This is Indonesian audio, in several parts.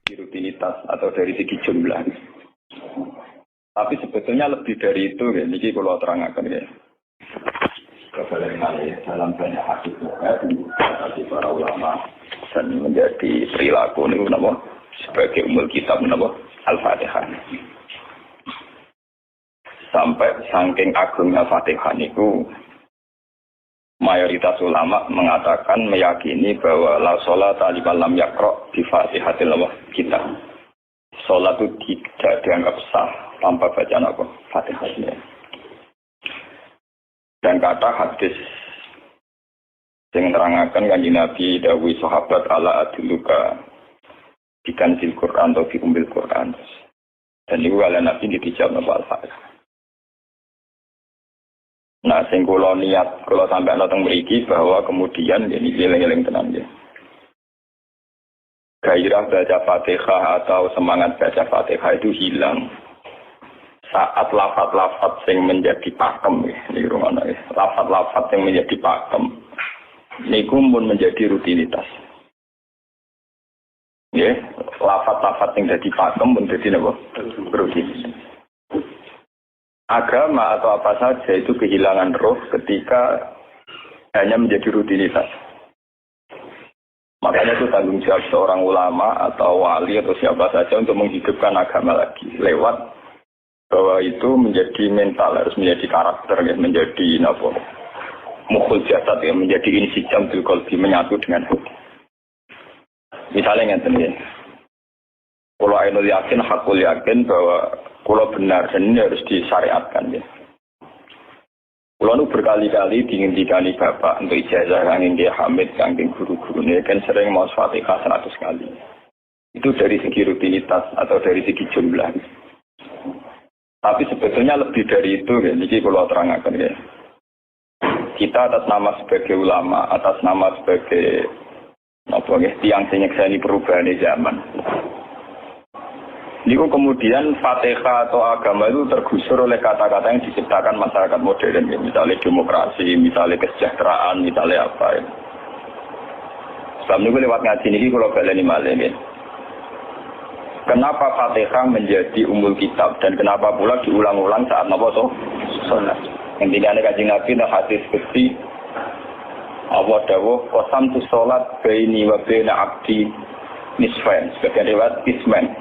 segi rutinitas atau dari segi jumlah. Tapi sebetulnya lebih dari itu, ya. Ini kalau terangkan ya. Dalam banyak hadis dari para ulama dan menjadi perilaku ini sebagai umul kitab Al-Fatihah. Sampai saking agungnya Fatihah itu mayoritas ulama mengatakan meyakini bahwa la sholata liman lam yaqra bi Fatihatil kitab. Salat itu tidak dianggap sah tanpa bacaan Fatihahnya. Dan kata hadis yang terangkan Kanjeng Nabi dawuh sahabat ala adluka bikanzil Quran atau bi umbil Quran. Dan itu ala Nabi dijawab Al-Fatihah. Nah, sing kula niat kula sampai nonton mriki bahwa kemudian ini eling-eling tenan ya. Gairah baca Fatihah atau semangat baca Fatihah itu hilang saat lafaz-lafaz yang menjadi pakem ya. Ini rungono ya. Lafaz-lafaz yang menjadi pakem niku pun menjadi rutinitas. Ya, lafaz-lafaz yang jadi pakem pun jadi napa? Rutinitas. Agama atau apa saja itu kehilangan roh ketika hanya menjadi rutinitas. Makanya itu tanggung jawab seorang ulama atau wali atau siapa saja untuk menghidupkan agama lagi. Lewat bahwa itu menjadi mental, harus menjadi karakter, ya, menjadi mukhul jasad, ya, menjadi insijam bil qalbi, menyatu dengan hati. Misalnya ngeten ya. Kalau ainul yakin, hakul yakin bahwa kalau benar dan ini harus disyariatkan ya. Kalau nu berkali-kali dihentikan bapak untuk ijazah kangge dia Hamid, kangge guru-gurunya kan sering mau Fatihah 100 kali. Itu dari segi rutinitas atau dari segi jumlah. Tapi sebetulnya lebih dari itu ya. Jadi kalau terangkan ya. Kita atas nama sebagai ulama, atas nama sebagai tiang senyekseni perubahan zaman. Niku kemudian Fatihah atau agama itu tergusur oleh kata-kata yang diciptakan masyarakat modern, ya. Misalnya demokrasi, misalnya kesejahteraan, misalnya apa. Ya. Sebab niku lewat ngaji ini kalau baleni malih ya. Kenapa Fatihah menjadi umul kitab dan kenapa pula diulang-ulang saat napa sholat? Intinya ada Kanjeng Nabi dan hadis qudsi Allah dawuh qasamtu sholat baini wa baina abdi nisfain, sebagian riwayat isman.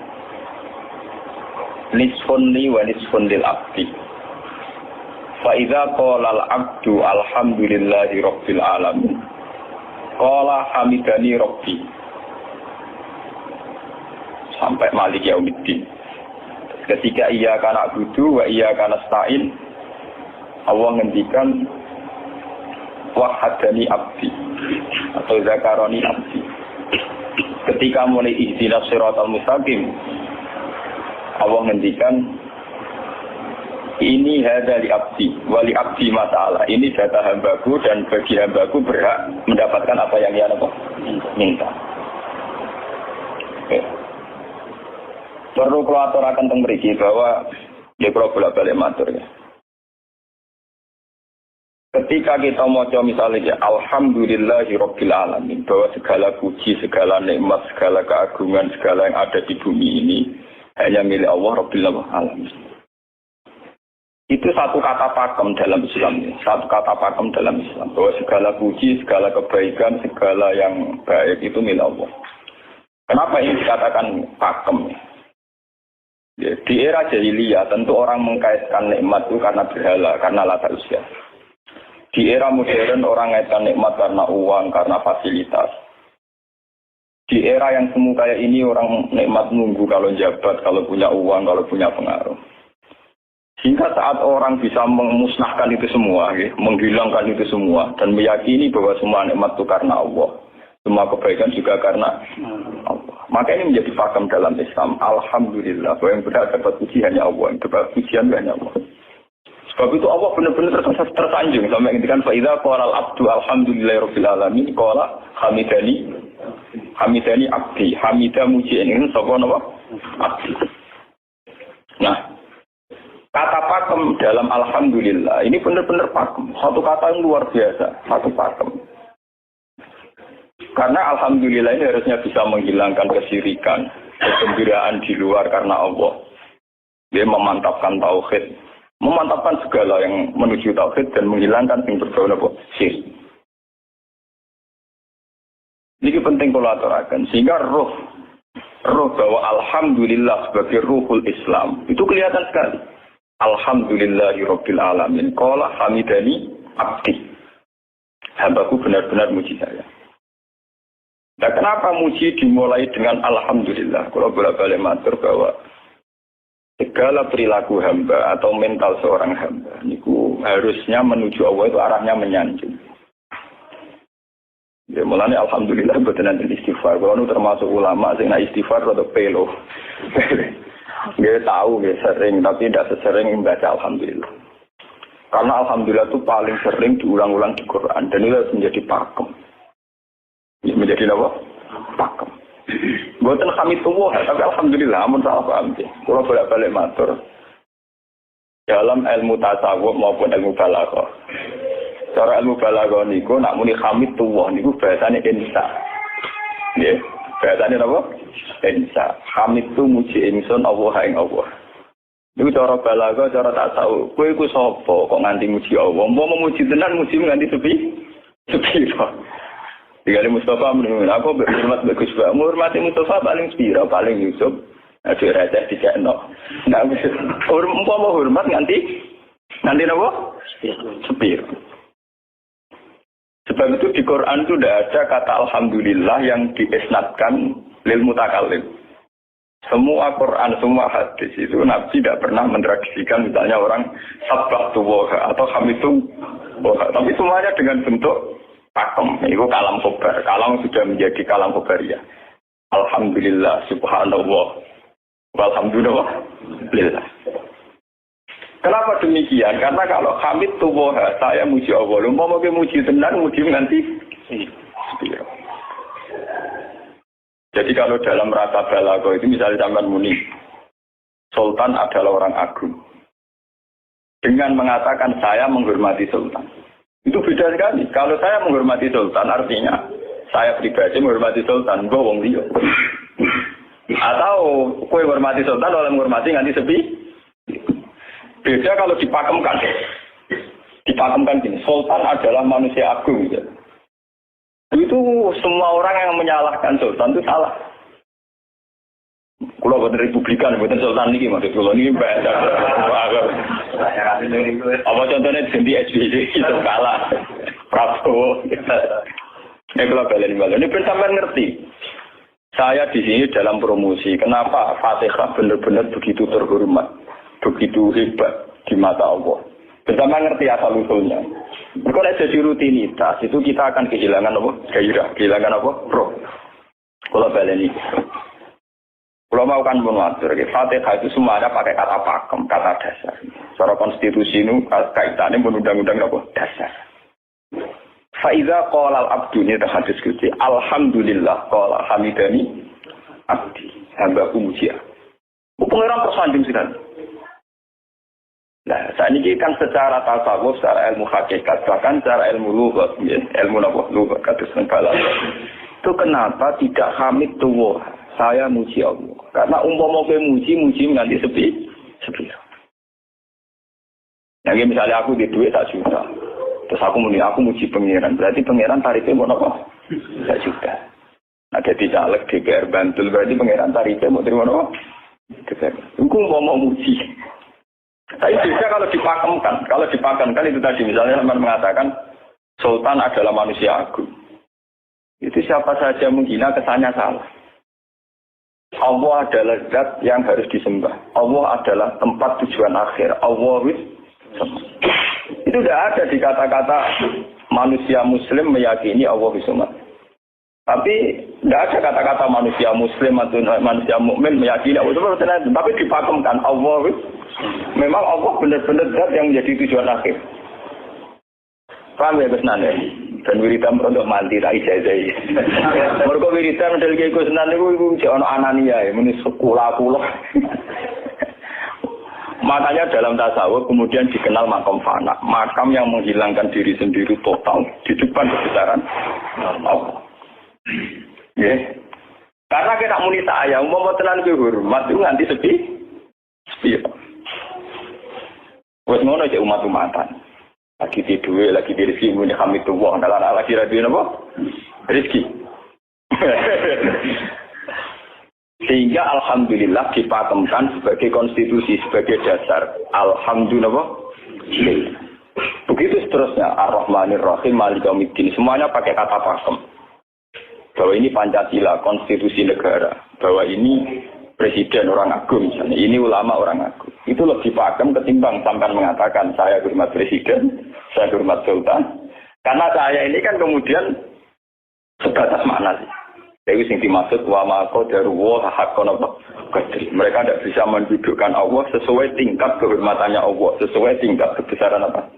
Nisfun li wa nisfun lil abdi. Fa idza qala al abdu alhamdulillahi rabbil alamin. Qala hamidani rabbi. Sampai malik yaumiddin. Ketika ia kana abudu wa ia kana stain, Allah ngendikan wahadani abdi atau zakaroni abdi. Ketika mulai ihdinas siratal mustaqim, Allah ngendikan ini hada li abdi wali abdi masalah. Ini data hambaku dan bagi hambaku berhak mendapatkan apa yang dia minta. Okay. Perlu kulator akan tenggeriki bahwa dia kalau bolak-balik matur ya. Ketika kita moco misalnya alhamdulillahi rabbil alamin, bahwa segala puji, segala nikmat, segala keagungan, segala yang ada di bumi ini hanya milik Allah Rabbil Alamin. Itu satu kata pakem dalam Islam. Satu kata pakem dalam Islam. Bahwa segala puji, segala kebaikan, segala yang baik itu milik Allah. Kenapa ini dikatakan pakem? Ya, di era jahiliyah tentu orang mengkaitkan nikmat itu karena berhala, karena lata usia. Di era modern orang mengaitkan nikmat karena uang, karena fasilitas. Di era yang semu kayak ini orang nikmat nunggu kalau jabat, kalau punya uang, kalau punya pengaruh. Sehingga saat orang bisa memusnahkan itu semua, ya, menghilangkan itu semua, dan meyakini bahwa semua nikmat itu karena Allah, semua kebaikan juga karena Allah. Maka ini menjadi pakem dalam Islam. Alhamdulillah, bahwa yang benar dapat puji hanya Allah, yang dapat pujian hanya Allah. Sebab itu Allah benar-benar tersanjung sampai ngendikan fa idza qala al-abdu alhamdulillahirabbil alamin qala hamidani abdi, hamidah muji ini sapa napa? Abdi. Nah, kata pakem dalam alhamdulillah ini benar-benar pakem, satu kata yang luar biasa, satu pakem. Karena alhamdulillah ini harusnya bisa menghilangkan kesyirikan, kegembiraan di luar karena Allah. Dia memantapkan tauhid, memantapkan segala yang menuju tauhid dan menghilangkan yang berbau apa? Syirik. Ini penting kalau aturakan, sehingga roh bahwa alhamdulillah sebagai ruhul Islam itu kelihatan sekali. Alhamdulillahirabbil alamin. Qala hamidani abdi. Hambaku benar-benar muji saya. Nah, kenapa muji dimulai dengan alhamdulillah? Kalau bolak-balik matur bahwa segala perilaku hamba atau mental seorang hamba niku harusnya menuju Allah itu arahnya menyanjung. Ya mulane alhamdulillah boten nanti istighfar. Kalau termasuk ulama sing istighfar atau pelo. Dia tahu dia sering tapi tidak sesering membaca alhamdulillah. Karena alhamdulillah itu paling sering diulang-ulang di Quran dan itu harus menjadi pakem. Menjadi apa? Pakem. Boten hamidullah, tapi alhamdulillah amun salah paham sih. Kalau bolak-balik matur dalam ilmu tasawuf maupun ilmu balaghah. Cara ilmu balaghah niku nak muni hamidullah niku bahasane insa. Nggih, bahasane apa? Insa. Hamid itu muji ingsun Allah ing Allah. Niku cara balaghah, cara tasawuf. Kowe iku sapa kok nganti muji Allah? Mau memuji tenan muji nganti sepi? Sepi kok. Digali Mustafa menurut aku berhormat bagus banget. Menghormati Mustafa paling spira, paling Yusuf. Ada raja di Cekno. Nah, mau hormat nanti apa? Spira. Sebab itu di Quran itu tidak ada kata alhamdulillah yang diisnadkan lil mutakallim. Semua Quran, semua hadis itu Nabi tidak pernah mentradisikan misalnya orang sabbahtu wa atau hamidu wa. Tapi semuanya dengan bentuk pakem, itu kalam khobar. Kalam sudah menjadi kalam khobariyah. Alhamdulillah, subhanallah, walhamdulillah. Kenapa demikian? Karena kalau hamid tubuh, saya muji Allah. Mau muji tenan, muji nanti. Jadi kalau dalam rasa balaghah itu misalnya zaman muni, Sultan adalah orang agung. Dengan mengatakan saya menghormati Sultan. Itu beda sekali. Kalau saya menghormati Sultan, artinya saya pribadi menghormati Sultan, gue wong liya. Atau kue menghormati Sultan, oleh menghormati nganti sepi. Beda kalau dipakemkan. Dipakemkan gini, Sultan adalah manusia agung. Gitu. Itu semua orang yang menyalahkan Sultan itu salah. Kalau buatan Republikan, buatan Sultan ini, maksud kalau ini bahasa. Apa contohnya ganti SBY itu kalah. Prabowo. Ini kalau balik ini bersama ngerti. Saya di sini dalam promosi. Kenapa Fatihah benar-benar begitu terhormat, begitu hebat di mata Allah. Bersama ngerti asal usulnya. Kalau jadi rutinitas itu kita akan kehilangan apa? Gairah, kehilangan apa? Roh. Kalau balik ini. Kalau mau kan mengatur, Fatihah itu semuanya pakai kata pakem, kata dasar. Secara konstitusi itu kaitannya undang-undang apa? Dasar. Faiza qala al-abdu ini hadis kunci. Alhamdulillah qala hamidani abdi. Hambaku muji. Pengiran tersanjung sekali. Nah, saat ini kan secara tasawuf, secara ilmu hakikat, bahkan secara ilmu lughat, ilmu apa? Lughat kata sengkala. Itu kenapa tidak hamid tuwah? Saya muji Allah. Karena umpama kowe muji nganti sepi. Yang misalnya aku di duit 1 juta. Terus aku muji pangeran. Berarti pangeran tarifnya mau apa? 1 juta. Nah, jadi caleg DPR Bantul berarti pangeran tarifnya mau terima apa? Aku mau muji. Tapi bisa kalau dipakemkan. Kalau dipakemkan itu tadi misalnya teman mengatakan Sultan adalah manusia agung. Itu siapa saja menghina kesannya salah. Allah adalah zat yang harus disembah. Allah adalah tempat tujuan akhir. Allah itu tidak ada di kata-kata manusia muslim meyakini Allah Bismillah. Tapi tidak ada kata-kata manusia muslim atau manusia mukmin meyakini Allah Bismillah. Tapi dipakemkan Allah. Memang Allah benar-benar zat yang menjadi tujuan akhir. Paham ya Kusnane? Dan wiridan untuk mati tak ijazah. Mergo wiridan model iki Kusnane iku jek ana anania ya muni sekolah kula. Makanya dalam tasawuf kemudian dikenal makam fana, makam yang menghilangkan diri sendiri total di depan kebesaran Allah. Ya. Karena kita muni saya, umpama tenan ki hormat itu nganti sepi. Wes ngono cek umat-umatan. Lagi di duwe, lagi di rezeki muni hamidullah, ndalan lagi ra duwe napa? Rezeki. Sehingga alhamdulillah dipakemkan sebagai konstitusi, sebagai dasar. Alhamdulillah. Begitu seterusnya. Ar-Rahmanir Rahim, Maliki Yaumiddin. Semuanya pakai kata pakem. Bahwa ini Pancasila, konstitusi negara. Bahwa ini presiden orang agung misalnya. Ini ulama orang agung. Itu lebih pakem ketimbang sampai mengatakan saya hormat presiden, saya hormat sultan. Karena saya ini kan kemudian sebatas makna sih. Jadi yang dimaksud wa ma qadaru haqqan qadri. Mereka tidak bisa mendudukkan Allah sesuai tingkat kehormatannya Allah, sesuai tingkat kebesaran apa.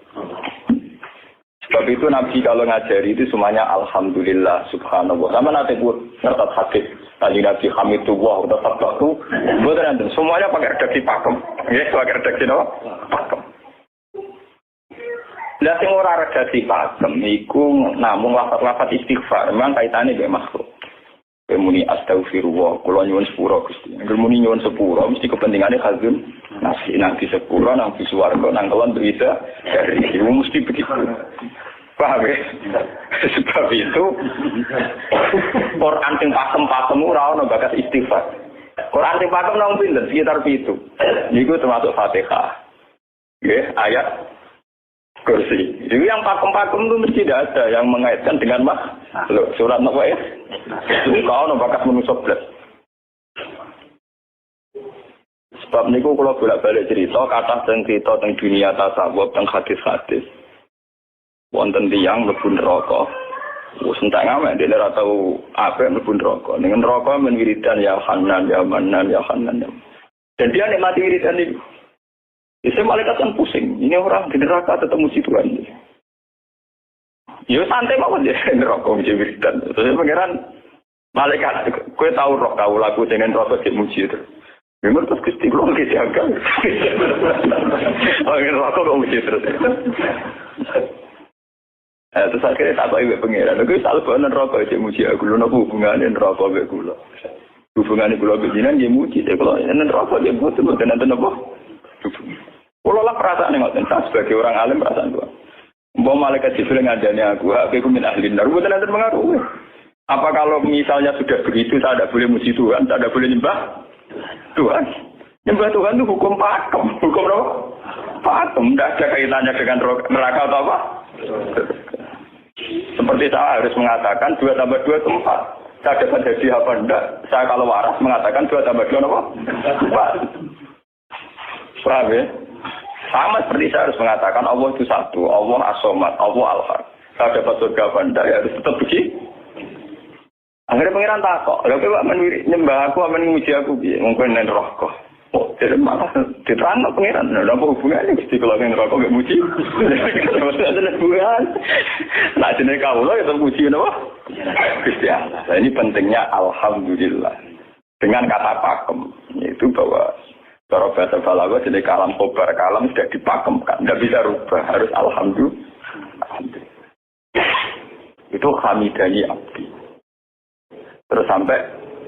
Sebab itu Nabi kalau ngajari itu semuanya alhamdulillah subhanallah. Sama nanti buat ngertat hadis tadi Nabi hamidullah atau sabtu. Betul semuanya pakai redaksi pakem. Ya, pakai redaksi apa? Pakem. Lah sing ora redaksi pakem iku namung lafaz-lafaz istighfar, memang kaitannya dengan makhluk. Muni astagfirullah, kula nyuwun sepura Gusti. Angger muni nyuwun sepura mesti kepentingane khazun nasi sepura nang swarga nang kelon bisa dari itu mesti begitu. Paham ya? Sebab itu Quran sing pakem-pakem ora ono bakas istighfar. Quran sing pakem nang pinten sekitar 7. Niku termasuk Fatihah. Nggih, ayat kursi. Jadi yang pakem-pakem itu mesti tidak ada yang mengaitkan dengan makhluk. Surat apa ya? Kau nak bakat manusia belas. Sebab niku kalau bolak-balik cerita, kata cerita tentang dunia tasawuf, tentang hadis-hadis. Wonten tiyang mlebu neraka. Wis entek ngamek dene ora tau apik mlebu neraka. Dengan neraka men wiridan ya Hanan ya Manan ya Hanan. Dan dia nikmati wiridan itu. Bisa malaikat kan pusing. Ini orang di neraka tetap muji Tuhan. Ya santai banget ya neraka muji wiridan. Terus pangeran malaikat, kowe tahu roh kau laku dengan neraka cek muji itu. Memang terus Gusti kula nggih jaga. Pangeran neraka kok muji terus. Terus akhirnya tak kok ibu pangeran. Kowe selalu bawa neraka cek muji aku. Lha napa hubungane neraka mek kula? Hubungane kula bejinan nggih muji cek kula neraka nggih boten nenten apa? Kalau lah perasaan yang ngoten sebagai orang alim perasaan tua. Mbak malaikat Jibril ngajani aku min ahli nar. Bukan nanti mengaruhi. Apa kalau misalnya sudah begitu saya tidak boleh muji Tuhan, saya tidak boleh nyembah Tuhan. Nyembah Tuhan itu hukum pakem. Hukum apa? Pakem. Tidak ada kaitannya dengan neraka atau apa. Seperti saya harus mengatakan 2 tambah 2 itu 4. Saya dapat jadi apa enggak? Saya kalau waras mengatakan 2 tambah 2 apa? 4. Paham ya? Sama seperti saya harus mengatakan Allah itu satu, Allah as-somad, Allah al-haq. Saya dapat surga apa enggak, ya harus tetap begitu. Akhirnya pengiran takok, lha kowe menwiri nyembah aku amen muji aku piye? Mungkin nen rokok. Oh, jadi malah diterangno pengiran. Lha apa hubungannya mesti kalau nen rokok gak muji? Ada hubungan. Nah, jenenge kawula ya tetep muji napa? Gusti Allah. Nah, ini pentingnya alhamdulillah. Dengan kata pakem, yaitu bahwa cara bahasa balaghah jadi kalam khobar, kalam sudah dipakemkan, tidak bisa rubah, harus alhamdulillah. Itu hamidani abdi. Terus sampai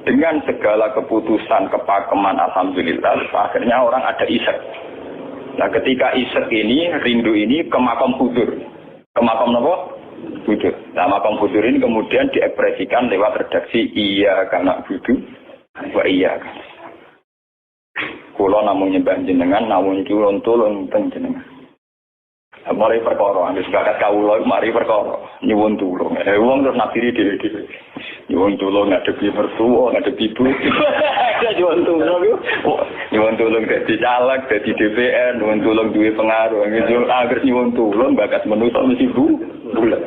dengan segala keputusan kepakeman alhamdulillah, akhirnya orang ada isek. Nah ketika isek ini, rindu ini ke makam hudur. Ke makam apa? Hudur. Nah makam hudur ini kemudian diekspresikan lewat redaksi iya kana budu wa iya kana. Kula namung nyembah jenengan, namung nyuwun tulung teng jenengan. Mari perkara, wis bakat kawula mari perkara nyuwun tulung. Wong terus nafiri dhewe-dhewe. Nyuwun tulung ngadepi mertua, ngadepi ibu. Nyuwun tulung yo. Nyuwun tulung dadi caleg, dadi DPR, nyuwun tulung duwe pengaruh. Agar nyuwun tulung bakat manusa mesti bulat.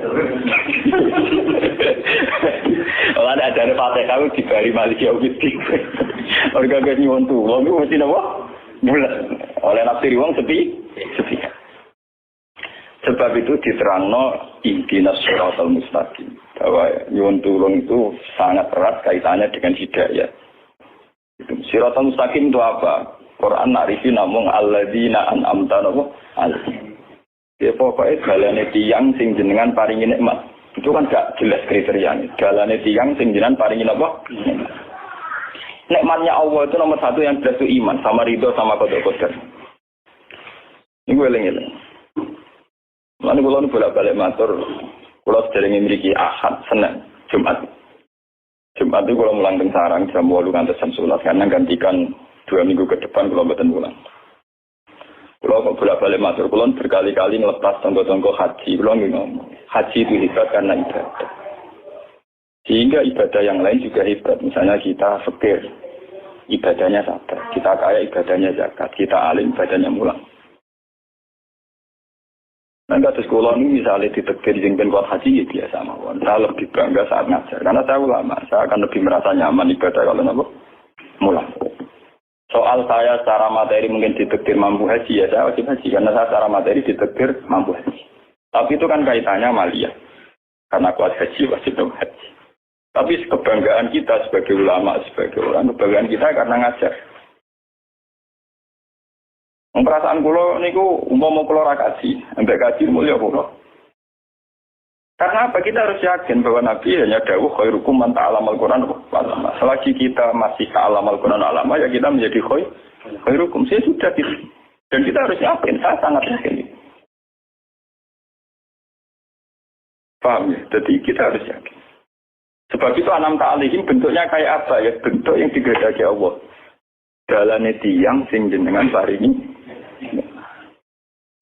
Ora ada jare Fatihah dibari Maliki Yaumiddin. Orga nyuwun tulung iku mesti napa? Bulat. Oleh nafsiri wong sepi. Sebab itu diterangno ihdinas siratal mustaqim. Bahwa nyuwun tulung itu sangat erat kaitannya dengan hidayah. Itu siratal mustaqim itu apa? Quran narifi namung alladzina an'amta alaihim. Ya pokoknya dalane tiyang sing jenengan paringi nikmat. Itu kan gak jelas kriterianya. Dalane tiyang sing jenengan paringi apa? Nikmatnya Allah itu nomor satu yang jelas itu iman, sama ridho, sama qada. Ini gue eling-eling. Lalu kalau bolak-balik matur, kalau sering memiliki Ahad, Senin, Jumat. Jumat itu kalau mulang sarang jam 8 ngantos jam 11 karena gantikan 2 minggu ke depan kalau mboten mulang. Kalau bolak-balik matur, kalau berkali-kali ngelepas tonggo-tonggo haji, kalau ngomong, haji itu hebat karena ibadah. Sehingga ibadah yang lain juga hebat. Misalnya kita fakir, ibadahnya sabar. Kita kaya, ibadahnya zakat. Kita alim, ibadahnya mulang. Nah, kasus sekolah ini misalnya ditekir jengben kuat haji, ya biasa mawon. Saya lebih bangga saat ngajar. Karena saya ulama, saya akan lebih merasa nyaman ibadah kalau napa mulang. Soal saya secara materi mungkin ditekir mampu haji, ya saya wajib haji. Karena saya secara materi ditekir mampu haji. Tapi itu kan kaitannya maliyah. Karena kuat haji, wajib haji. Tapi kebanggaan kita sebagai ulama, sebagai orang, kebanggaan kita karena ngajar. Perasaan kula niku umpama kula ra kaji, ambek kaji mulya kula. Karena apa? Kita harus yakin bahwa Nabi hanya dawuh khairukum man ta'allama al-Qur'an wa 'allama. Selagi kita masih ta'allama al-Qur'an wa 'allama, ya kita menjadi khairukum. Saya sudah gitu. Dan kita harus yakin, saya sangat yakin. Paham ya? Jadi kita harus yakin. Sebab itu anam ta'alihim bentuknya kayak apa ya? Bentuk yang digadaki Allah. Dalane tiyang sing jenengan paringi.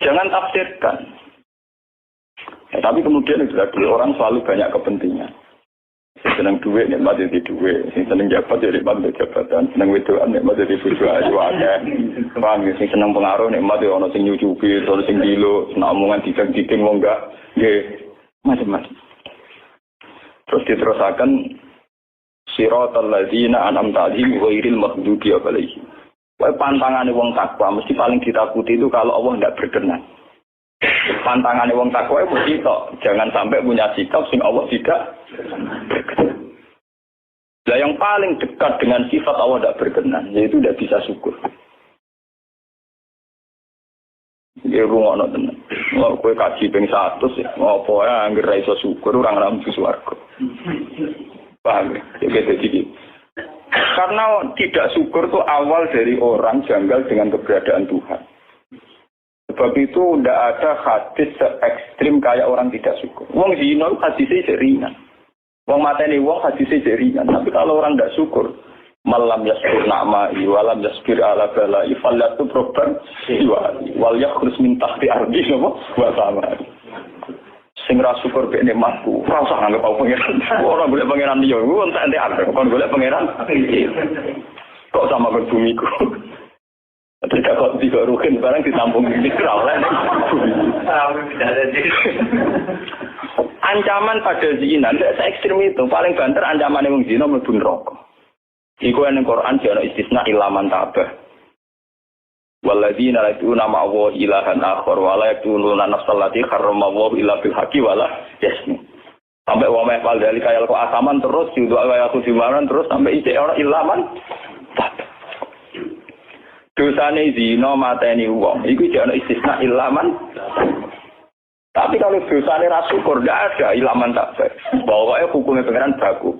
Jangan tafsirkan. Ya, tapi kemudian orang selalu banyak kepentingan. Sing seneng duit nikmat jadi duit, sing seneng jabat jadi nikmat jadi jabatan, seneng wedokan nikmat jadi bojo ayu akeh. Paham ya? Sing seneng pengaruh nikmat ya ana sing nyucupi, ana sing dilo, seneng omongan dideng-dideng wong enggak nggih macam-macam. Terus diterusakan siratal ladzina an'amta 'alaihim ghairil maghdubi 'alaihim. Wah, pantangane wong takwa mesti paling ditakuti itu kalau Allah tidak berkenan. Pantangane wong takwa mesti tok, jangan sampai punya sikap sing Allah tidak berkenan. Nah, yang paling dekat dengan sifat Allah tidak berkenan, yaitu tidak bisa syukur. Ya rungokno tenan. Mau kowe kaji ping 100 ya, apa ya anggere ra iso syukur ora ngambu swarga. Paham ya? Jadi karena tidak syukur itu awal dari orang janggal dengan keberadaan Tuhan. Sebab itu tidak ada hadis se-ekstrim kayak orang tidak syukur. Wong zina hadisnya ringan. Wong mateni wong hadisnya ringan. Tapi kalau orang tidak syukur, malam yaskur na'ma'i walam yaspir ala bala'i fallatu proban wal yakhrus min tahti ardi wa samari. Sing ra syukur mek nikmatku, ora usah anggap aku pangeran. Ora golek pangeran liya, ku entek arep kon golek pangeran. Kok sama karo bumiku. Ketika kok tiga rukin barang ditampung di kera oleh. Ancaman pada zina tidak se-ekstrim itu. Paling banter ancaman wong zina mlebu neraka. Iku ning Quran ana istisna ilaman tabah. Walladzina yad'una ma'a ilahan akhar wa la yaquluna nafsal lati harrama Allah illa bil haqqi wa la yasmu. Sampai wa ma fal dari kaya kok asaman terus juga kaya kusimaran terus sampai ite ora ilaman. Dosane zina mateni wong iku iki ana istisna ilaman. Tapi kalau dosane ra syukur ndak ada ilaman tak. Pokoke hukumnya pengeran baku.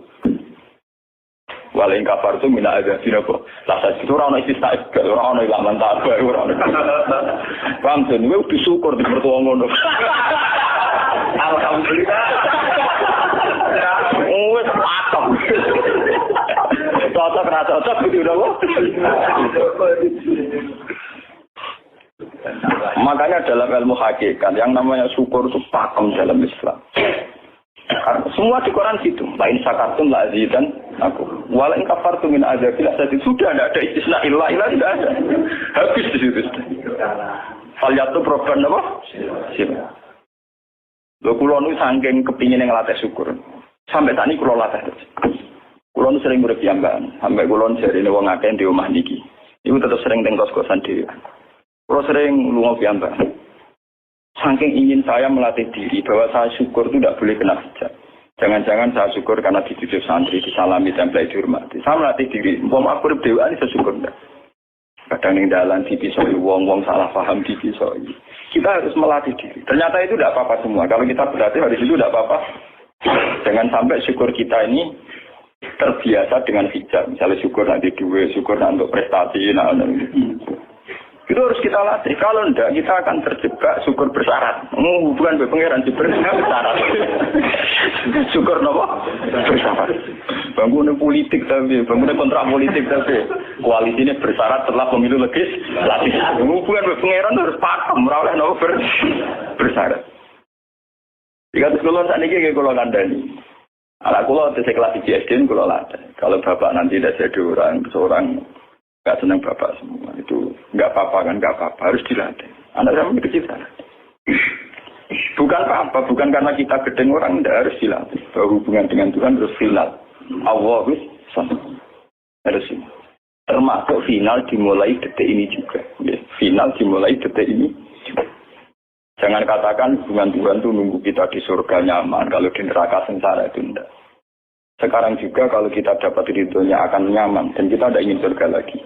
Walau kafar itu mina aja tidak kok. Lasa itu orang istisna orang orang ilaman tabah orang. Paham tuh, gue bersyukur di mertua ngono. Alhamdulillah. Wes pakem. Cocok ra cocok gitu udah kok. Makanya dalam ilmu hakikat yang namanya syukur itu pakem dalam Islam. Semua di Quran gitu. Lain sakartum la azidan aku. Walain kafartum min azabil azab sudah tidak ada istisna illa tidak ada. Habis di situ. Fal yatu proban apa? Sila. Lho kula nu saking kepingin ngelatih syukur. Sampai tani kula latih terus. Kula nu sering urip piyambakan. Sampai kula jarine wong akeh di omah niki. Iku tetep sering teng kos-kosan dhewe. Kula sering lunga piyambakan. Saking ingin saya melatih diri bahwa saya syukur itu tidak boleh kena hujat. Jangan-jangan saya syukur karena dititip santri, disalami, tempel, dihormati. Saya melatih diri. Wong aku urip dhewean iso syukur ndak. Kadang ning dalan dipisoi wong salah paham dipisoi. Kita harus melatih diri. Ternyata itu tidak apa-apa semua. Kalau kita berlatih dari situ tidak apa-apa. Jangan sampai syukur kita ini terbiasa dengan hijab. Misalnya syukur nanti duit, syukur nanti untuk prestasi, itu harus kita latih. Kalau enggak, kita akan terjebak syukur bersyarat. Bukan pangeran bersyarat. Syukur apa? Bersyarat. Bangunan politik tapi, bangunan kontrak politik tapi, koalisi ini bersyarat setelah pemilu legislatif. Bukan pangeran harus pakem, oleh apa bersyarat. Jika sekolah saat ini kalau kandani, ala kalau kelas IJSD kalau latih. Kalau bapak nanti tidak jadi seorang nggak senang bapak semua itu nggak apa-apa kan, nggak apa-apa, harus dilatih. Anak sama kecil sana. Bukan apa-apa, bukan karena kita gedeng orang, tidak harus dilatih. Bahwa hubungan dengan Tuhan harus final. Allah harus final. Termasuk final dimulai detik ini juga. Final dimulai detik ini juga. Jangan katakan hubungan Tuhan itu nunggu kita di surga nyaman, kalau di neraka sengsara itu tidak. Sekarang juga kalau kita dapat ridhonya akan nyaman dan kita tidak ingin surga lagi.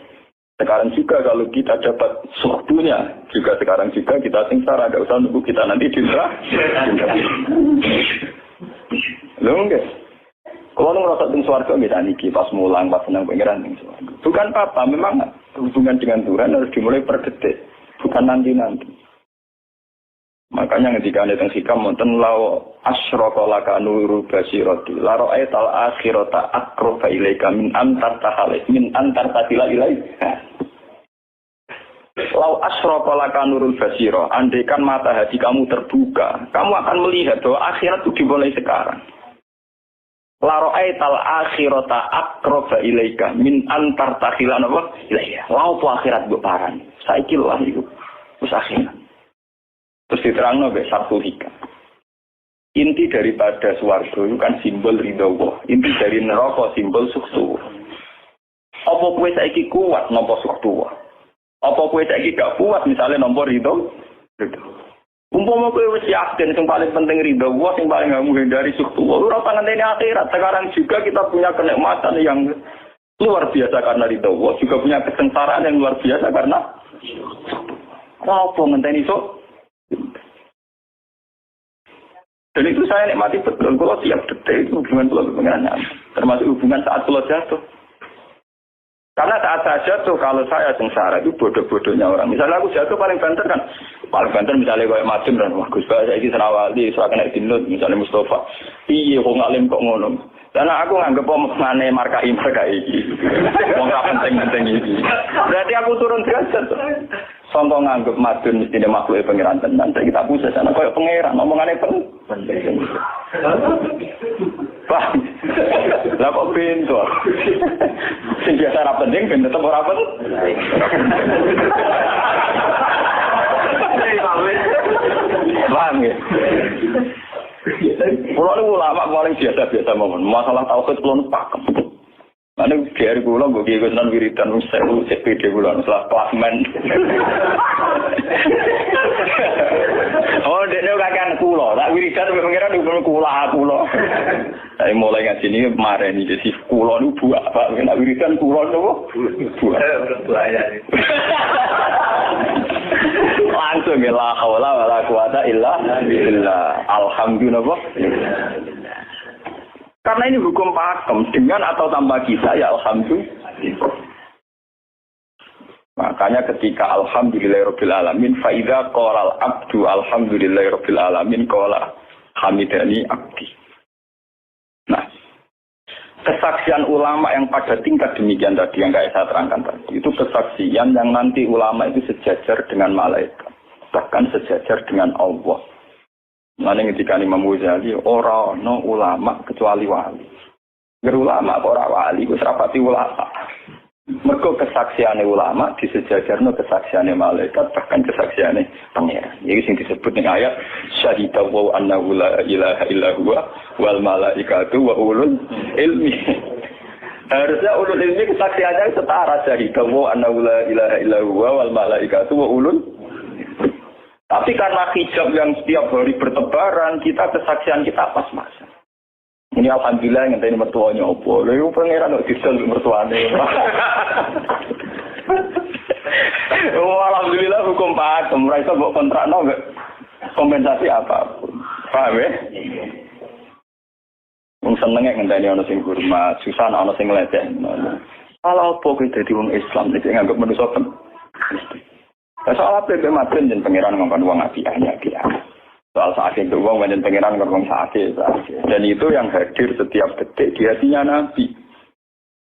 Sekarang juga kalau kita dapat surganya juga sekarang juga kita sengsara, tidak usah nunggu kita nanti di neraka. Loh enggak? Kalau ngerasa di surga kita niki pas mulang pas senang pengiran di surga. Bukan apa, memang hubungan dengan Tuhan harus dimulai per detik, bukan nanti. Makanya ketika ada yang hikam wonten law asyraka laka nuru basirati la ra'aital akhirata aqraba ilaika min antar tatila ilai. Law asyraka laka nurul basira, andaikan mata hati kamu terbuka, kamu akan melihat bahwa akhirat itu dimulai sekarang. La ra'aital akhirata aqraba ilaika min antar tatila ilai. Law po akhirat mbok parani. Saiki lho iku wis akhirat. Terus diterangno be satu hikam. Inti daripada swarga itu kan simbol ridho Allah. Inti dari neraka simbol sukses. Apa kowe saiki kuat nampa sukses? Apa kowe saiki gak kuat misalnya nampa ridho? Umpama kowe wis yakin sing paling penting ridho Allah, sing paling gak menghindari sukses. Ora usah ngenteni akhirat. Sekarang juga kita punya kenikmatan yang luar biasa karena ridho Allah, juga punya kesengsaraan yang luar biasa karena apa ngenteni sok? Dan itu saya nikmati betul. Kalau tiap detik itu hubungan pulau pengenannya, termasuk hubungan saat pulau jatuh. Karena saat saya jatuh, kalau saya sengsara itu bodoh-bodohnya orang. Misalnya aku jatuh paling banter kan, paling banter misalnya kayak Madun dan wah Gus saya ini Serawali, saya kena dinut, misalnya Mustafa. Iya, kok ngalim kok ngono. Karena aku nganggep omongannya markai ini. Wong penting-penting ini. Berarti aku turun derajat. Contoh nganggep Madun mesti makhluk pengiran tenan. Kita pusat sana kayak pengiran omongannya penting. Paham? Lah kok pintu. Sing biasa ora penting ben tetep ora penting. Paham ya? Kulo niku ulama paling biasa-biasa mawon. Masalah tauhid kulo pakem. Ane biar kulo mbok iki nan wiridan sewu CPD kulo salah klasmen. Oh, dene kakean kulo. Tak wiridan pengiran kulo. Dari mulai ngaji ini kemarin ini jadi kulo niku buak Pak. Nek wiridan kulo niku buak. Langsung ya la haula wala quwata illa billah. Alhamdulillah. Karena ini hukum pakem dengan atau tanpa kisah ya alhamdulillah. Makanya ketika alhamdulillahirabbil alamin fa idza qala al abdu alhamdulillahirabbil alamin qala hamidani abdi. Nah, kesaksian ulama yang pada tingkat demikian tadi yang kayak saya terangkan tadi, itu kesaksian yang nanti ulama itu sejajar dengan malaikat, bahkan sejajar dengan Allah. Mana ketika Imam Ghazali ora ono ulama kecuali wali. Ulama ora wali, wis rapati ulama. Mergo kesaksiane ulama disejajarno kesaksiane malaikat, bahkan kesaksiane pangeran. Iki sing disebut ning ayat syahida wa annahu la ilaha illa huwa wal malaikatu wa ulul ilmi. Harusnya ulul ilmi kesaksiannya setara syahida wa annahu la ilaha illa huwa wal malaikatu wa ulul. Tapi karena hijab yang setiap hari bertebaran, kita kesaksian kita pas-pasan. Ini alhamdulillah yang tadi mertuanya opo. Lalu pangeran kok disel mertuane. Alhamdulillah hukum pakem, ora iso mbok kontrakno kompensasi apapun. Paham ya? Wong senenge ngenteni ana sing hormat, susah ana sing leceh. Kalau apa kuwi dadi wong Islam iki nganggep manusa kan. Soal apa yang maten dan pengiran ngomong uang apiahnya dia. Soal sakit itu uang dan pengiran ngomong sakit. Dan itu yang hadir setiap detik di hatinya Nabi.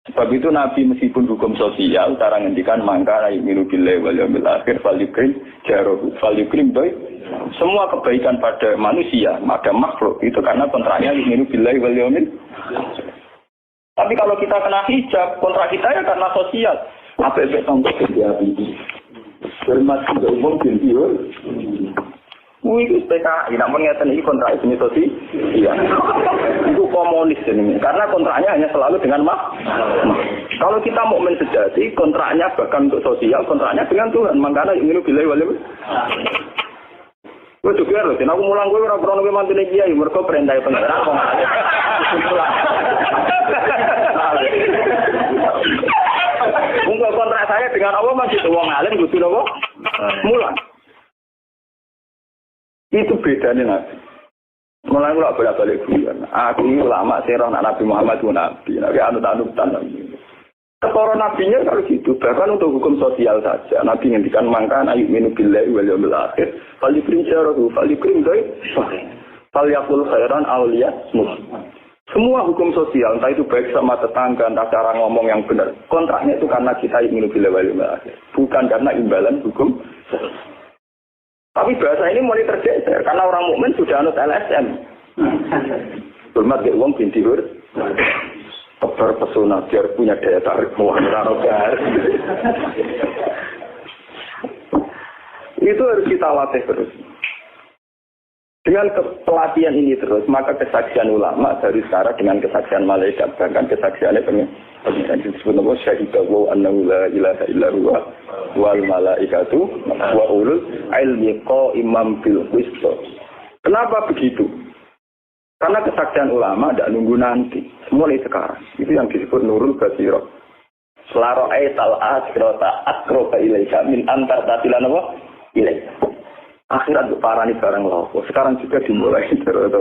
Sebab itu Nabi meskipun hukum sosial, cara ngendikan mangka minu bilai wal yaumil akhir falyukrim jarohu falyukrim doi. Semua kebaikan pada manusia, pada makhluk itu karena kontraknya minu bilai wal yaumil. Tapi kalau kita kena hijab, kontrak kita ya karena sosial. Apa-apa contoh kerja ini. Hormat juga umum bintiur. Itu PKI, namun ngeten ini kontrak ini sosial. Iya. Itu komunis ini. Karena kontraknya hanya selalu dengan kalau kita mukmin sejati, kontraknya bahkan untuk sosial, kontraknya dengan Tuhan. Makanya ini bilai wali. Gue juga loh, aku mulang gue orang-orang gue mantu kiai, mereka perintah pengeran kok. Untuk kontrak saya dengan Allah masih uang alim, gue sudah kok mulang. Itu bedanya Nabi. Mulai gue bolak-balik guyon. Aku ini ulama serong Nabi Muhammad itu Nabi. Nabi anut-anutan Nabi. Ketara nabinya kalau gitu, bahkan untuk hukum sosial saja. Nabi ngendikan mangkan ayu minu billahi wal yaumil akhir. Falyukrim syarahu, falyukrim doi. Falyakul khairan awliya muslim. Semua hukum sosial, entah itu baik sama tetangga, entah cara ngomong yang benar. Kontraknya itu karena kita ayu minu billahi wal yaumil akhir. Bukan karena imbalan hukum sosial. Tapi bahasa ini mulai tergeser karena orang mukmin sudah anut LSM. Hormat ke uang binti hur. Tebar pesona biar punya daya tarik muhammad. Itu harus kita latih terus. Dengan pelatihan ini terus, maka kesaksian ulama dari sekarang dengan kesaksian malaikat, bahkan kesaksiannya pengen disebut nama syahidahu annahu la ilaha illa huwa wal malaikatu wa ulul ilmi qaiman bil qist. Kenapa begitu? Karena kesaksian ulama tidak nunggu nanti, mulai sekarang. Itu yang disebut nurul basirah. Selaro aital asrota akroba ilaika min antar tatilan apa? Ilaika. Akhirat parani barang lopo. Sekarang juga dimulai terus.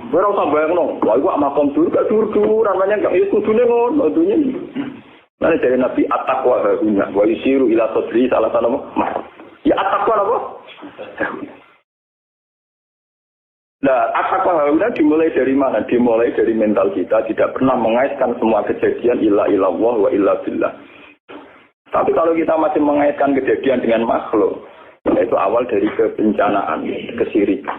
Berapa bayangno? Wah, gua makom dulu gak dur-dur, namanya enggak itu kudune ngono dunya. Nah, dari Nabi at-taqwa hauna wa yusiru ila sadri salah satu mah. Ya at-taqwa apa? Nah, at-taqwa hauna dimulai dari mana? Dimulai dari mental kita, tidak pernah mengaitkan semua kejadian illa illallah wa illa billah. Tapi kalau kita masih mengaitkan kejadian dengan makhluk, itu awal dari kebencanaan, kesirikan.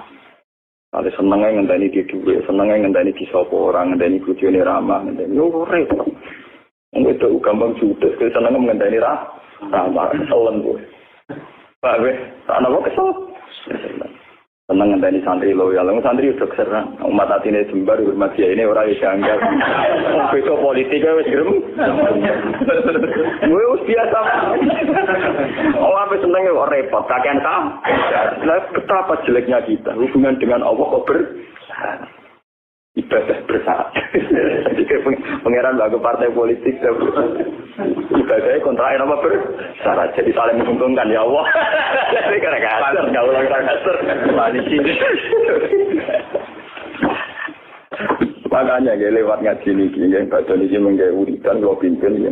Kalau senengnya ngenteni di duwe, senengnya ngenteni di sopo orang, ngenteni bojone ramah, ngenteni yo repot. Itu gampang judes, senengnya ngenteni ramah, keselen kowe. Pak weh, ana kok kesel. Seneng ngenteni santri loyal, santri udah keserang. Umat atine jembar hormat dia ini ora iso angkat. Besok politik wis grem. Wis biasa. Apa senenge kok repot, kakean kam. Lah betapa jeleknya kita hubungan dengan Allah kok ibadah bersaat. Jadi pangeran bagi partai politik ibadahnya kontrain apa bersyarat. Jadi saling menguntungkan ya Allah. Jadi kadang-kadang kalau lagi kasar koalisi. Makanya lewat ngaji ini yang baca ini menggawe uritan kalau pimpin ya.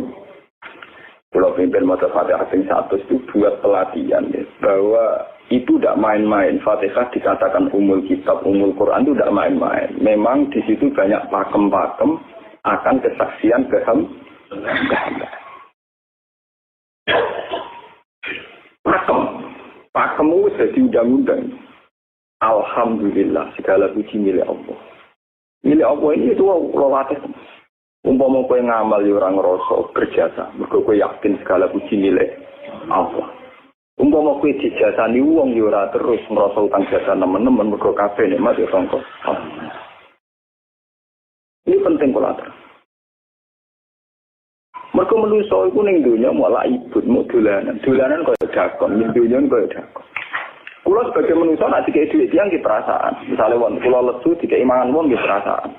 Kalau pimpin mata Fatihah yang 100 itu buat pelatihan ya, bahwa itu tidak main-main. Fatihah dikatakan umul kitab, umul Quran itu tidak main-main. Memang di situ banyak pakem-pakem akan kesaksian kehendak. Pakem itu jadi undang-undang. Alhamdulillah segala puji milik Allah. Milik Allah ini itu latih. Umpama kowe ngamal ya ora ngrasa berjasa, mergo kowe yakin segala puji milik Allah. Umpama kowe dijasani wong ya ora terus ngrasa utang jasa nemen-nemen mergo kabeh nikmat ya sangka. Ini penting kula atur. Mergo manusa iku ning donya malah ibut mung dolanan. Dolanan kaya dakon, ning donya kaya dakon. Kula sebagai manusa nek dikek dhuwit tiyang ki perasaan. Misale wong kula lesu dikek imangan wong ki perasaan.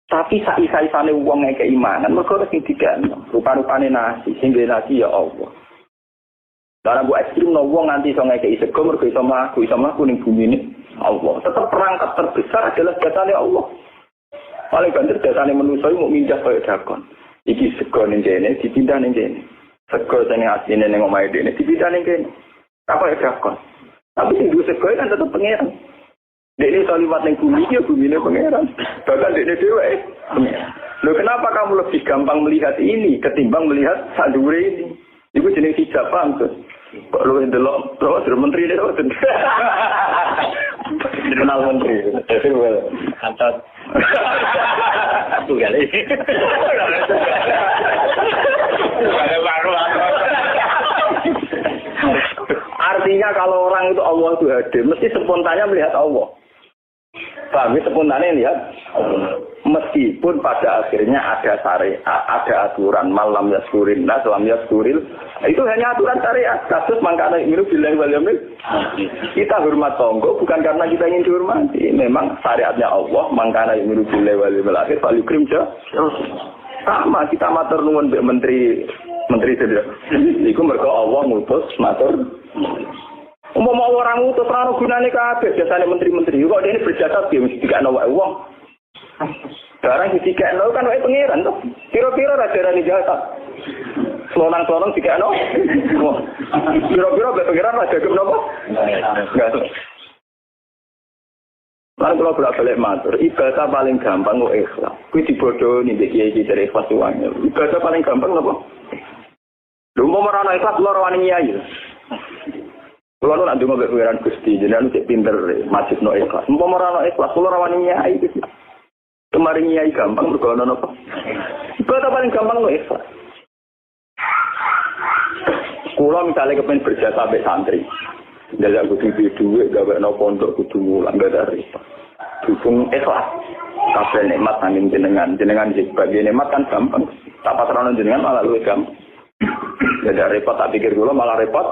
Tapi saisa-isane wong nek keimanan mergo sing dikene rupa-rupane nasi, sing nasi ya Allah. Karena bu ekstrim no wong nganti iso ngekei sego mergo iso mlaku ning bumi ini. Allah. Tetap perangkat terbesar adalah datane Allah. Paling banter datane manusia mau mindah kaya dakon. Iki sego ning kene dipindah ning kene. Sego sing asline ning omahe dene dipindah ning kene. Apa ya dakon. Tapi sing duwe sego kan tetep pangeran. Dene liwat ning bumi ya bumine pangeran. Bahkan dene dhewe pangeran. Loh kenapa kamu lebih gampang melihat ini ketimbang melihat sadure ini? Iku jeneng hijab pantes. Kok lu ndelok terus menteri deh kok. Kenal menteri. Jadi well kantor. Aku kali. Artinya kalau orang itu Allah itu hadir, mesti spontannya melihat Allah. Kami spontannya lihat meskipun pada akhirnya ada syariat, ada aturan malam yaskurin, lam yaskuril, itu hanya aturan syariat. Kasus mangkana minum billahi wal yaumil. Kita hormat tonggo bukan karena kita ingin dihormati, memang syariatnya Allah mangkana minum billahi wal yaumil akhir paling krim sama kita matur nuwun mbek menteri sedaya. Iku mergo Allah ngutus matur. Umpama orang ngutus ora gunane kabeh biasane menteri-menteri kok dene berjasa piye mesti dikakno wae wong. Barang dikakno kan wae pangeran to. Kira-kira ra darani jasa. Selonang-selonang dikakno. Kira-kira mbek pangeran ra dagem napa? Enggak. Lan kula bolak-balik matur, ibadah paling gampang kok ikhlas. Kuwi dibodohi mbek kiai dari ikhlas wae. Ibadah paling gampang napa? Lha umpama ora ana ikhlas loro wani nyai. Kalau nak dengar berpikiran Gusti, jangan cek pinter, masjid no ikhlas. Umpama ora no ikhlas, kalau rawan nyai itu. Kemarin nyai gampang berkonon apa? Ibadah paling gampang no ikhlas. Kalau misalnya kepengen berjasa sampai santri, jadi aku tidur duit, gawe no pondok, kudu mulang gak dari. Dukung ikhlas. Kabeh nikmat nanging jenengan sebagai nikmat kan gampang. Tak patrono jenengan malah luwih gampang. Jadi repot, tak pikir kula malah repot.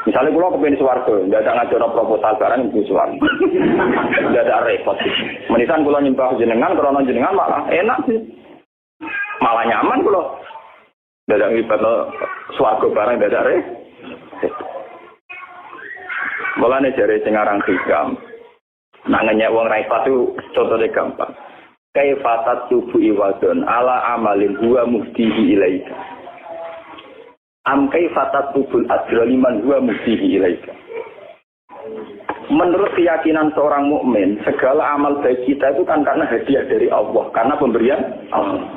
Misalnya kalau kepengen suwargo, tidak ada ngajar proposal sekarang itu suwargo, tidak ada repot. Menisan kalau nyembah jenengan, kalau jenengan malah enak sih, malah nyaman kalau tidak ada ngibat suwargo barang tidak ada repot. Mulanya jari sengarang hikam, nangannya uang repot itu contohnya gampang. Kaifatat tubuh iwadon ala amalin huwa muftihi ilaika. Amkai fatat tubul adroliman huwa muftihi ilaika. Menurut keyakinan seorang mukmin, segala amal baik kita itu kan karena hadiah dari Allah, karena pemberian Allah.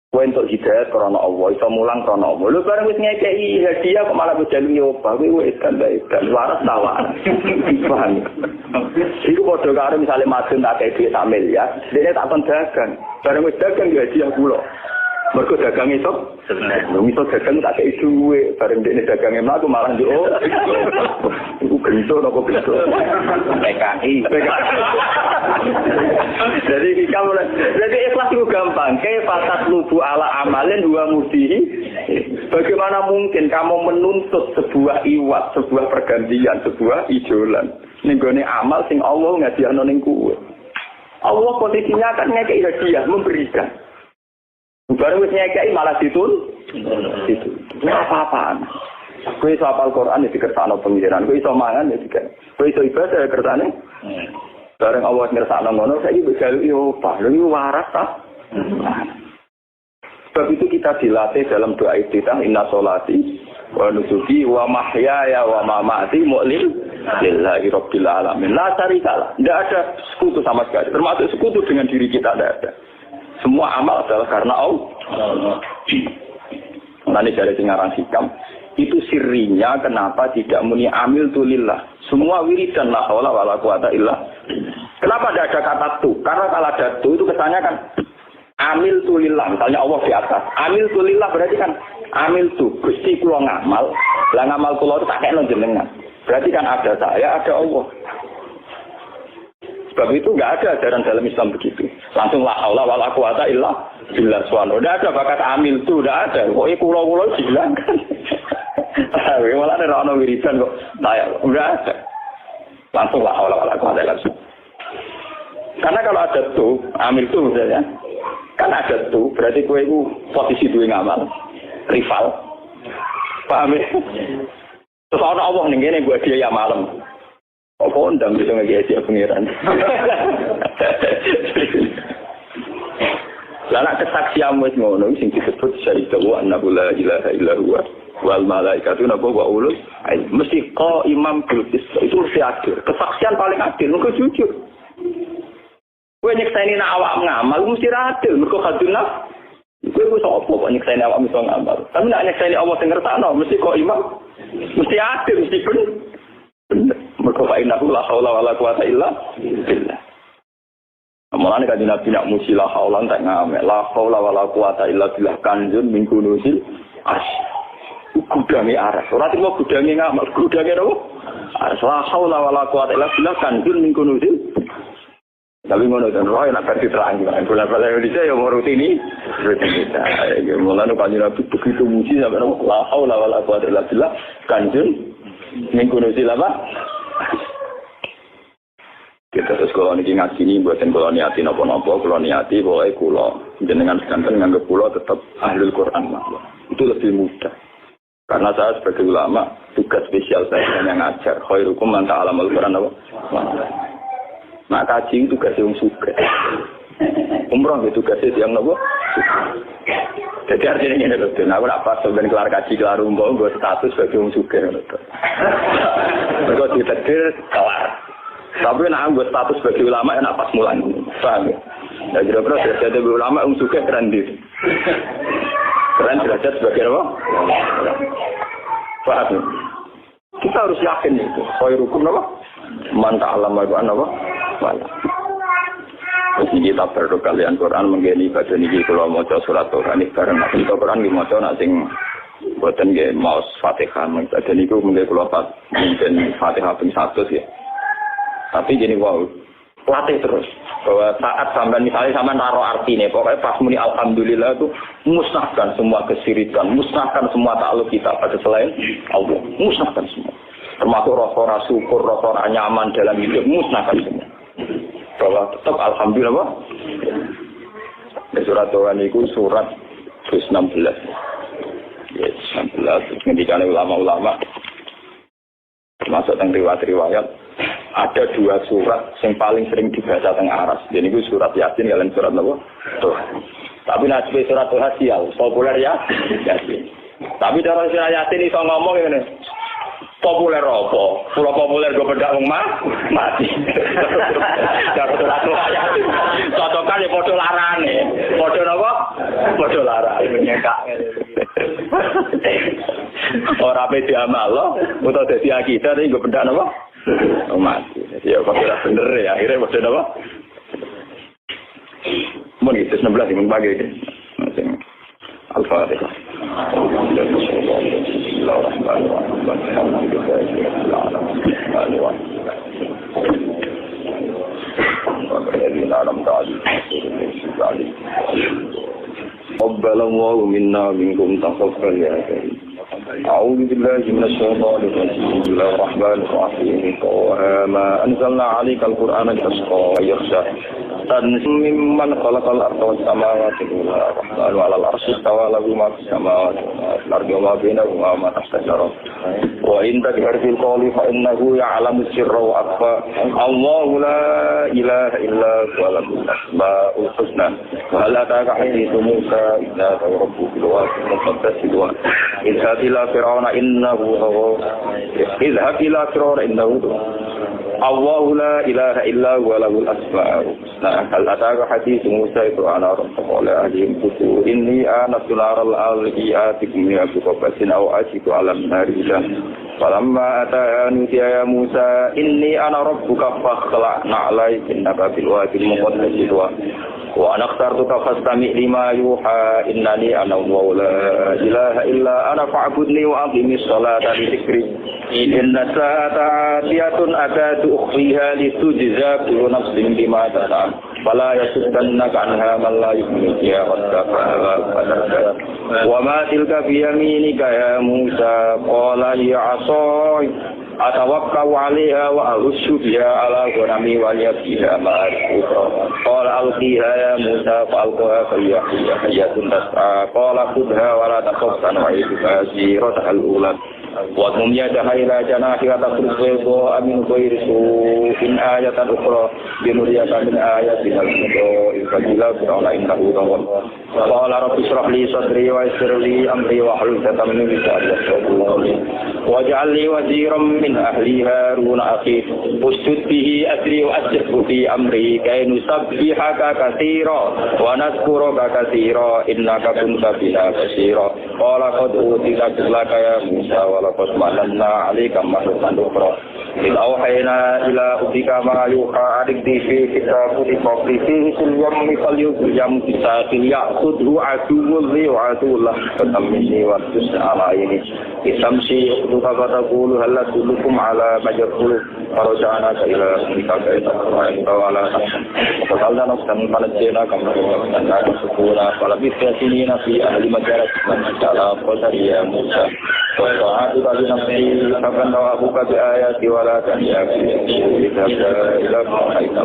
Kowe entuk hidayah karena Allah, iso mulang karena Allah. Lho bareng wis ngekeki hadiah kok malah bejalu yo apa, kowe wis kan waras tawar. Paham. Iku padha karo misale madun tak kei sak miliar, dene tak kon dagang. Bareng wis dagang yo hadiah kula. Mergo dagang iso dagang tak kei duwe, bareng dene dagange mlaku malah yo. Iku gento apa gento. PKI. Jadi ikhlas itu gampang. Kaifatat lubu ala amalin huwa muftihi. Bagaimana mungkin kamu menuntut sebuah iwat, sebuah pergantian, sebuah ijolan ninggone amal sing Allah ngadiahno ning kuwe. Allah posisinya kan ngekeki hadiah, memberikan. Bareng wis ngekeki malah ditun. Itu. Ora apa-apaan. Kowe iso hafal Quran ya dikersakno pengiran, kowe iso mangan ya dikersakno. Kowe iso ibadah ya kersane. Bareng Allah ngersakno ngono saiki bejalu yo apa? Lha waras ta? Sebab itu kita dilatih dalam doa iftitah inna sholati wa nusuki wa mahyaya wa mamati lillahi rabbil alamin. La syarikalah. Tidak ada sekutu sama sekali. Termasuk sekutu dengan diri kita tidak ada. Semua amal adalah karena Allah. Nanti dari singarang hikam itu sirinya kenapa tidak muni amil tulillah. Semua wiridan la haula wala quwata illa. Kenapa tidak ada kata tu? Karena kalau ada tu itu kesannya kan amil tulillah. Misalnya Allah di atas. Amil tulillah berarti kan amil tu. Gusti kula ngamal. Lah ngamal kula itu tak kena jenengan. Berarti kan ada saya, ada Allah. Sebab itu enggak ada ajaran dalam Islam begitu. Langsung la haula wala quwata illa billah subhanahu. Enggak ada bakat amil tu, enggak ada. Pokoke kula-kula dihilangkan. Malah ada orang wiridan kok saya enggak ada. Langsung la haula wala quwata illa billah. Karena kalau ada tuh, amil tuh misalnya, kan ada tuh, berarti kowe itu posisi duwe ngamal, rival. Paham ya? Terus ana Allah ning kene gue dia ya malam. Apa ndang bisa ngejaya pengiran. Lah nek kesaksian wis ngono sing disebut syahida wa annahu la ilaha illa huwa wal malaikatu napa wa ulul mesti imam bil itu mesti adil. Kesaksian paling adil mergo jujur. Kowe nyekseni nek awak ngamal mesti adil mergo hadunah. Kowe wis apa kok nyekseni awak iso ngamal. Tapi nek nyekseni Allah sing ngersakno mesti imam mesti adil mesti bener. Mergo fa innahu la haula wala quwata illa billah. Mulane kan Nabi nak muji la haula tak ngamek la haula wala quwata illa billah kanjun min kunusil as gudange aras ora timo gudange ngamal gudange apa aras la haula wala quwata illa billah kanjun min kunusil tapi ngono dan roh nak versi terang kan bola-bola Indonesia ya mau rutini mulane kan Nabi begitu muji sampai la haula wala quwata illa billah kanjun min kunusil apa kita terus kalau niki ngaji ini buatin kalau niati nopo-nopo kalau niati boleh kulo jenengan sekanten nganggep kulo tetap ahlul Quran itu lebih mudah karena saya sebagai ulama tugas spesial saya hanya ngajar khairukum man ta'allamal Quran apa nah kaji itu tugas yang suka umroh itu tugasnya yang nopo jadi artinya ini betul aku nak pas sebenarnya kelar kaji kelar umroh gue status sebagai orang suka betul mereka ditetir kelar. Tapi nak ambil status sebagai ulama enak pas mulai, paham ya? Dan kira-kira derajat sebagai ulama juga keren di, keren derajat sebagai apa? Paham ya? Kita harus yakin itu. Khairukum apa? Man ta'allama al-Qur'an apa? Wala. Jadi kita perlu kalian Quran menggeni baca niki kalau maca surat Quran ini karena kita Quran di maca nak sing buatan nggih maos Fatihah. Jadi niku mungkin kalau pas mungkin Fatihah ping 100 ya. Tapi gini wow, latih terus. Bahwa saat sampai misalnya sama naruh artinya, pokoknya pas muni alhamdulillah itu musnahkan semua kesirikan, musnahkan semua takluk kita pada selain Allah, musnahkan semua. Termasuk rasa syukur, rasa nyaman dalam hidup, musnahkan semua. Bahwa tetap alhamdulillah. Di surat Tuhan itu surat 16. Ya, 16. Ketika ulama-ulama termasuk tentang riwayat-riwayat ada dua surat yang paling sering dibaca teng aras. Jadi itu surat Yasin kalian surat apa? Tuh. Tapi nanti surat Tuhan sial populer ya Yasin. Tapi cara surat Yasin iso ngomong ngene. Populer apa? Pulau populer gue bedak mati. Cara surat Tuhan Yasin. Cocokan ya podo larane. Podo apa? Podo larane menyekak. Ora pe diamal lo, utawa dadi akidah iki gue bedak napa? Mati. Ya kok ora bener ya, akhirnya maksud apa? Mun itu 16 mun bagi iki. Sing Al-Fatihah. قبل الله منا منكم تقبل يا كريم أعوذ بالله من الشيطان الرجيم بسم الله الرحمن الرحيم ما أنزلنا عليك القرآن لتشقى ويخشى تنزيل ممن خلق الأرض والسماوات الرحمن على العرش استوى له ما في السماوات وما في الأرض وما بينهما وما تحت الثرى وإن تجهر في القول فإنه يعلم السر وأخفى الله لا إله إلا هو له الأسماء الحسنى وهل أتاك حديث موسى إذ ناداه ربه بالوادي المقدس طوى اذهب إلى فرعون إنه طغى اذهب إلى فرعون إنه طغى الله لا إله إلا هو له الأسماء الحسنى هل أتاك حديث موسى إذ أنا ربك قال أهلهم كتوا إني آنست نارا لعلي آتيكم منها بقبس أو آتيك على النار فلما أتاها نودي يا موسى إني أنا ربك فاخلع نعليك إنك بالوادي المقدس طوى وأنا اخترتك فاستمع لما يوحى إنني أنا الله لا إله إلا أنا فاعبدني وأقم الصلاة لذكري إن الساعة آتية أكاد أخفيها لتجزى كل نفس بما تسعى فلا يصدنك عنها من لا يؤمن بها واتقى وما تلك بيمينك يا موسى قال هي عصاي أتوكل عليها وأهش بها على غنمي ولي فيها مآرب أخرى قال ألقيها يا موسى فألقاها فهي حية تسعى قال خذها ولا تخف سنعيدها سيرتها الأولى wa hum yadahila janahi wa taqrubu amin ghairisu in ayatan ukhra binuriyaka min ayatina al-fadila bi'ala innahu ghafur qala rabbi shrah li sadri wa yassir li amri wa hlul 'uqdatam min lisani yafqahu qawli waj'al li waziran min ahli harun akhi ustud bihi asri wa ashirku fi amri kay nusabbihaka katsira wa nadhkuruka katsira innaka kunta bina basira qala qad utita laka ya Musa wa laqad mananna 'alaika marratan ukhra إذ أوحينا إلى أبيك ما يوحى عليك في كتاب لقبل فيه اليوم فليوم بساقل يأخذه عدو لي وعدو له فتمني وارجس على عيني إسمسي يأخذك فتقول هل أدلكم على ما يقول فرجعنا إلى أبيك كيف أخرجك ولا فقالنا نفسا فنجينا كما كنا سكونا فلبثت سنين في أهل مجالس من على قدر يا موسى وطاعتك لنفسي فكن أبوك بآيات ولا تنيا في إلى حيثه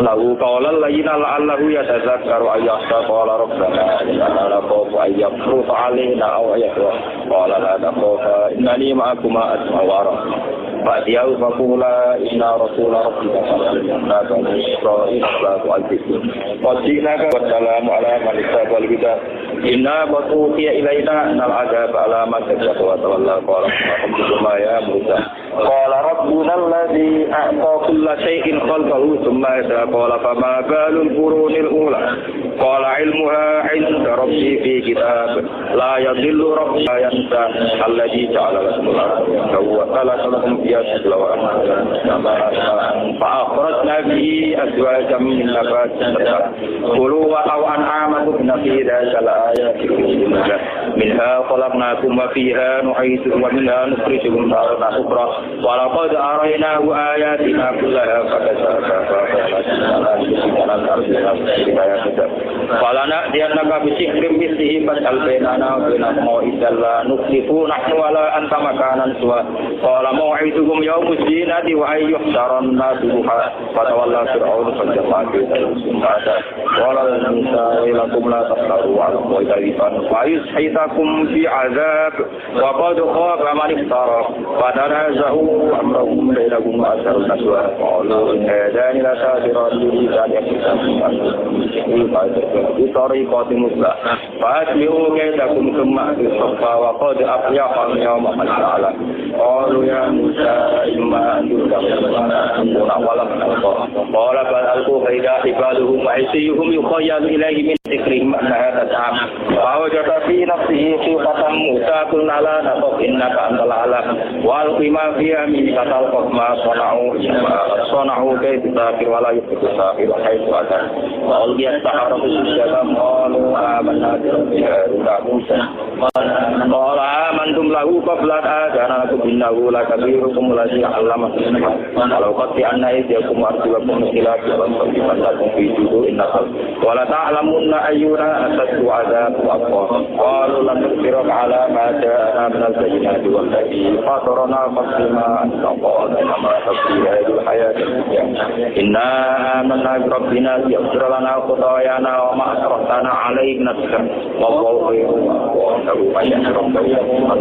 له قولا لينا لعله يتذكر أن يخشى قال ربنا إننا نخاف أن يفرط علينا أو أن يحوى قال لا تخافا إنني معكما أسمع وأرى فأتياه فقولا إنا رسول ربك فأرسلنا بني إسرائيل لا تعذبهم قد جئناك والسلام على من اتبع الهدى إنا قد أوحي إلينا أن العذاب على من كذب وتولى قال ما يا موسى قال ربنا الذي أعطى كل شيء خلقه ثم هدى قال فما بال القرون الأولى قال علمها عند ربي في كتاب لا يضل ربي لا ينسى الذي جعل لكم الأرض وخلق لكم فيها سبلا وأنهارا فأخرجنا به أزواجا من نبات شتى كلوا أو أنعامكم في ذلك الآيات منها خلقناكم وفيها نعيدكم ومنها نخرجكم تارة أخرى ولقد أريناه آياتنا كلها فلنأتينك بسحر مثله فاسأل بيننا وبينهم موعدا لا نخلف نحن ولا أنت مكانا سوى قال موعدكم يوم الزينة وأن يحشر الناس ضحى فتولى فرعون فجمع كيدهم قال موسى لكم لا تفتروا على الله كذبا فيسحتكم بعذاب وقد خاب من افترى فتنازعوا أمرهم بينهم وأسروا النجوى قالوا إن هذان لساحران يريدان يفتنونكم بطريقة مثلى فأتبعوا كيدكم ثم أتوا الصفا وقد أفلح اليوم من فعل قالوا يا موسى إما أن تكون أولا من القرى قال بل ألقوا فإذا حبالهم وعصيهم يخيل إليه من ذكرهم أنها تسعى فوجد في نفسه خيفة موسى قلنا لا نخف إنك أنت الأعلى وألق ما فيها من فتلقف ما صنعوا كيد ساحر ولا يفلح الساحر حيث أتى فألقي السحرة سجدا قالوا آمنا برب هارون موسى قال آمنتم له قبل أن آذن لكم إنه لكبيركم الذي علمكم ولو قطعن أيديكم وأرجلكم من خلاف ولنصلبنكم في جذوع النخل ولتعلمن أينا أشد عذاب وأبقى قالوا لن نؤثرك على ما جاءنا من البينات والذي فطرنا فاقض ما أنت قاض كما تقضي هذه الحياة الدنيا إنا آمنا بربنا ليغفر لنا خطايانا وما أسرفتنا عليه من السر والله خير وأنه من يشرب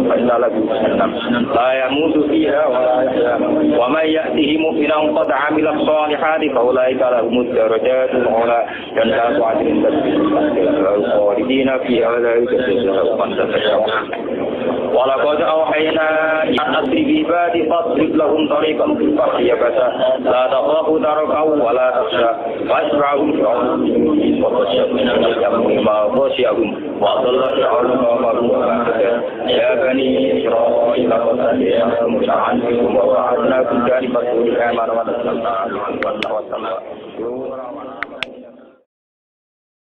فإن له جهنم لا يموت فيها ولا يحيا ومن يأته مؤمنا قد عمل الصالحات فأولئك لهم الدرجات العلى جنات عدن خالدين فيها ذلك الجزاء من تشاء ولقد أوحينا أن أسر بعبادي فاضرب لهم طريقا في البحر يبسا لا تخاف دركا ولا تخشى فأتبعهم فرعون وغشيهم من اليم ما غشيهم وأضل فرعون وما يا بني إسرائيل قد أتيناكم عنكم ووعدناكم جانب الطور الأيمن ونزلنا عنكم والله